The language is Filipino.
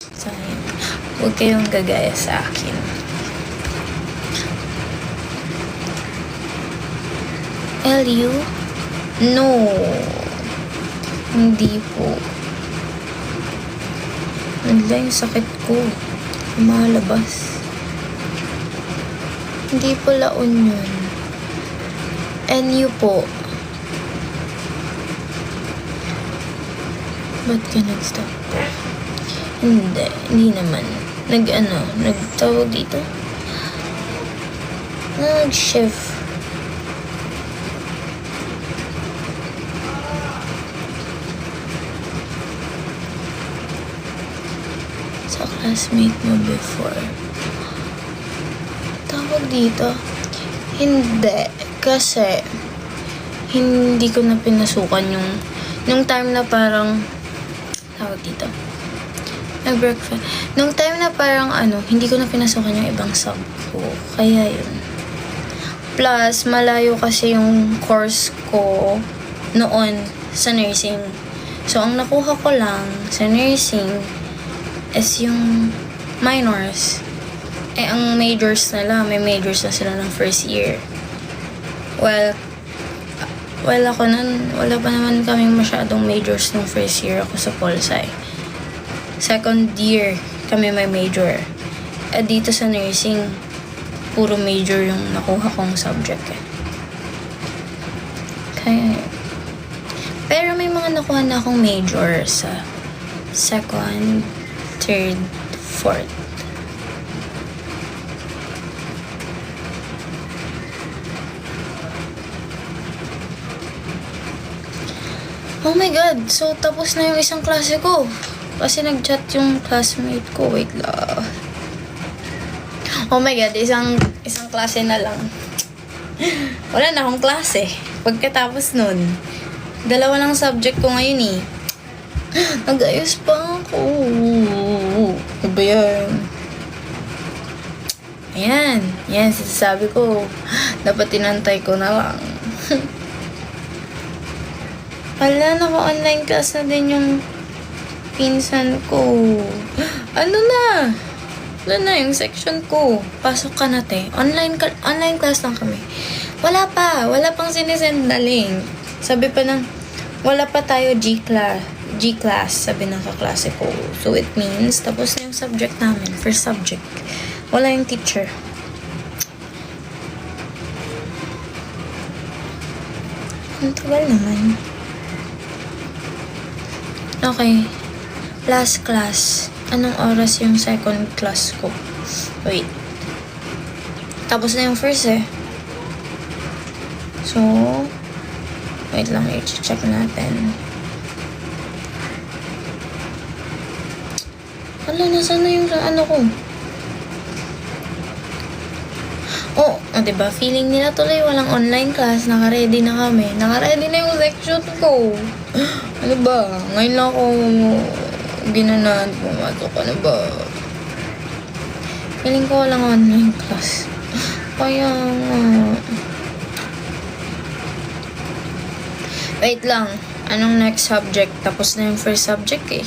Sayang. Huwag kayong gagaya sa akin. LU? No. Hindi po. Nagla yung sakit ko. Lumalabas. Hindi po La Union. NU po. Ba't ka nag-stop po? Hindi naman. Nagtawag dito? Nag-shift. Sa classmate mo before. Tawag dito? Hindi. Kasi, hindi ko na pinasukan yung time na parang, tawag dito, nag-breakfast. Nung time na parang hindi ko na pinasukan yung ibang sub ko. Kaya yun. Plus, malayo kasi yung course ko noon sa nursing. So, ang nakuha ko lang sa nursing is yung minors. Ang majors nila, may majors na sila ng first year. Well, ako nun, wala pa naman kaming masyadong majors ng first year ako sa Polsci. Second year, kami may major. Dito sa nursing, puro major yung nakuha kong subject Kaya, pero may mga nakuha na akong major sa second, third, fourth. Oh my God! So, tapos na yung isang klase ko. Kasi nag-chat yung classmate ko. Wait lang. Oh my God! Isang klase na lang. Wala na akong klase. Pagkatapos nun, 2 lang subject ko ngayon eh. Nag-ayos pa ako. Ano ba yan? Ayan, sinasabi ko. Dapat tinantay ko na lang. Hala, naka-online class na din yung pinsan ko. Ano na yung section ko. Pasok ka na, te. Online class lang kami. Wala pang sinesend na link. Sabi pa ng, wala pa tayo G-class, sabi ng kaklase ko. So, it means, tapos na yung subject namin, first subject. Wala yung teacher. Ang tagal naman. Okay. Last class. Anong oras yung second class ko? Wait. Tapos na yung first So, wait lang. I-check natin. Nasaan na yung ko? Diba? Feeling nila tuloy walang online class. Naka-ready na kami. Naka-ready na yung section ko. Ano ba? Ngayon lang ako ginanahan pumasok. Ano ba? Feeling ko walang online class. Kaya wait lang. Anong next subject? Tapos na yung first subject eh.